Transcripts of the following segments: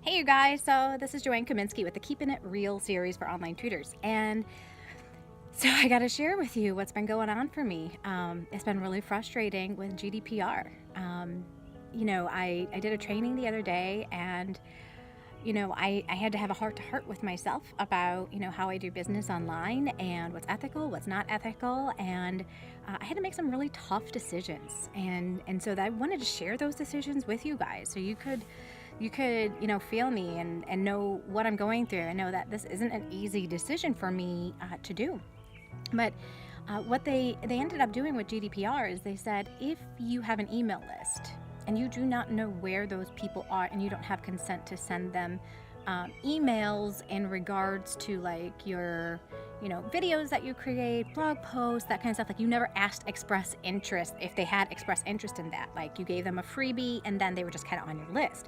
Hey you guys, so this is Joanne Kaminsky with the Keeping It Real series for online tutors. And so I got to share with you what's been going on for me. It's been really frustrating with GDPR. I did a training the other day and, I had to have a heart-to-heart with myself about, how I do business online and what's ethical, what's not ethical. And I had to make some really tough decisions. And so I wanted to share those decisions with you guys so you could feel me and know what I'm going through. I know that this isn't an easy decision for me to do, but what they ended up doing with GDPR is they said if you have an email list and you do not know where those people are and you don't have consent to send them emails in regards to like your videos that you create, blog posts, that kind of stuff, like you never asked express interest if they had express interest in that, like you gave them a freebie and then they were just kind of on your list.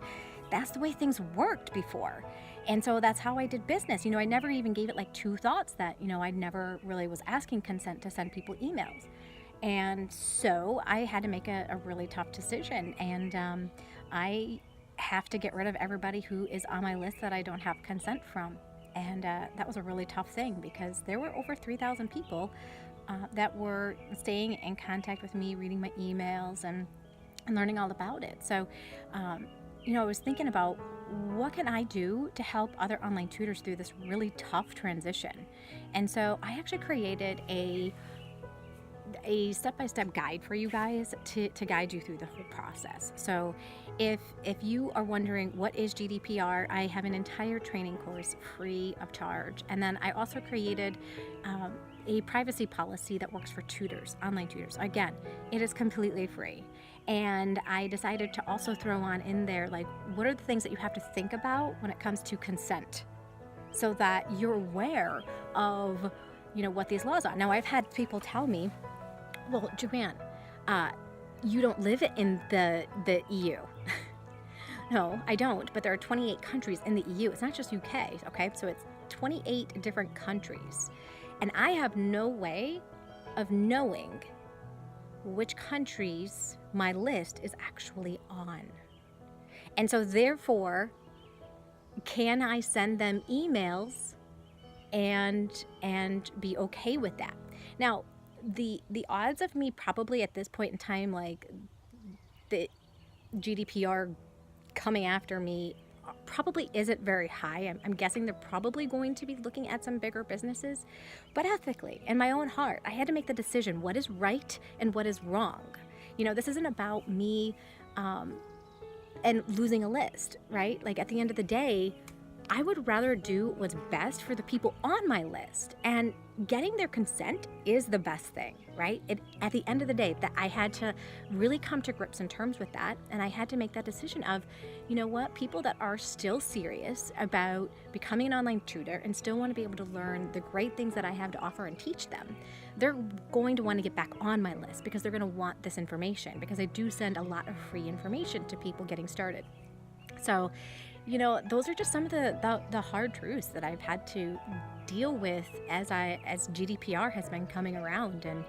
That's the way things worked before. And so that's how I did business. I never even gave it like two thoughts that, I never really was asking consent to send people emails. And so I had to make a really tough decision. And I have to get rid of everybody who is on my list that I don't have consent from. And that was a really tough thing because there were over 3,000 people that were staying in contact with me, reading my emails and learning all about it. So, I was thinking about what can I do to help other online tutors through this really tough transition. And so I actually created a step-by-step guide for you guys to guide you through the whole process. So if you are wondering what is GDPR, I have an entire training course free of charge. And then I also created a privacy policy that works for tutors, online tutors. Again, it is completely free. And I decided to also throw on in there, like, what are the things that you have to think about when it comes to consent so that you're aware of, what these laws are. Now, I've had people tell me, well, Joanne, you don't live in the EU. No, I don't, but there are 28 countries in the EU. It's not just UK, okay? So it's 28 different countries. And I have no way of knowing which countries my list is actually on. And so therefore, can I send them emails and be okay with that? Now, the odds of me probably at this point in time, like the GDPR coming after me probably isn't very high. I'm guessing they're probably going to be looking at some bigger businesses, but ethically, in my own heart, I had to make the decision, what is right and what is wrong. This isn't about me and losing a list, right? Like at the end of the day, I would rather do what's best for the people on my list, and getting their consent is the best thing, right? At the end of the day, that I had to really come to grips and terms with that, and I had to make that decision of, people that are still serious about becoming an online tutor and still want to be able to learn the great things that I have to offer and teach them, they're going to want to get back on my list because they're going to want this information, because I do send a lot of free information to people getting started. So, those are just some of the hard truths that I've had to deal with as GDPR has been coming around. And,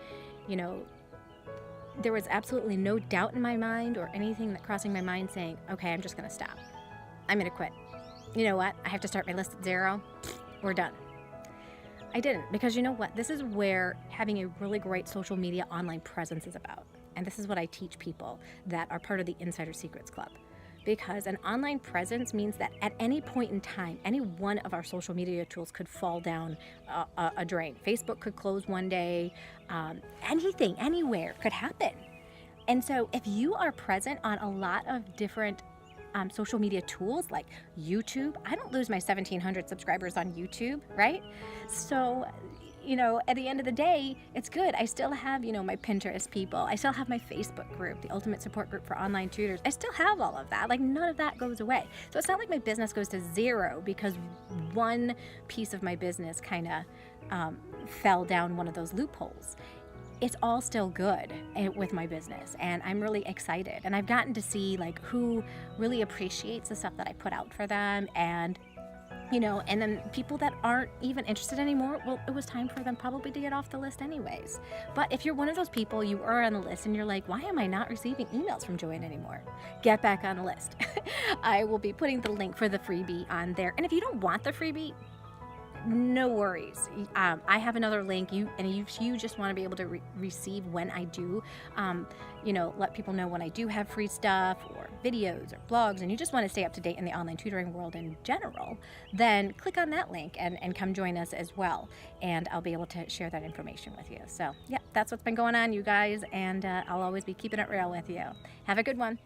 there was absolutely no doubt in my mind or anything that crossing my mind saying, okay, I'm just going to stop. I'm going to quit. You know what? I have to start my list at zero. We're done. I didn't, because you know what? This is where having a really great social media online presence is about. And this is what I teach people that are part of the Insider Secrets Club. Because an online presence means that at any point in time, any one of our social media tools could fall down a drain. Facebook could close one day. Anything, anywhere could happen. And so if you are present on a lot of different social media tools like YouTube, I don't lose my 1,700 subscribers on YouTube, right? So at the end of the day, it's good. I still have, my Pinterest people. I still have my Facebook group, the Ultimate Support Group for Online Tutors. I still have all of that. Like, none of that goes away. So it's not like my business goes to zero because one piece of my business kind of fell down one of those loopholes. It's all still good with my business, and I'm really excited. And I've gotten to see like who really appreciates the stuff that I put out for them, and And then people that aren't even interested anymore, well, it was time for them probably to get off the list anyways. But if you're one of those people, you are on the list and you're like, why am I not receiving emails from Joanne anymore? Get back on the list. I will be putting the link for the freebie on there. And if you don't want the freebie, no worries. I have another link. You just want to be able to receive when I do, let people know when I do have free stuff or videos or blogs, and you just want to stay up to date in the online tutoring world in general, then click on that link and come join us as well. And I'll be able to share that information with you. So, yeah, that's what's been going on, you guys, and I'll always be keeping it real with you. Have a good one.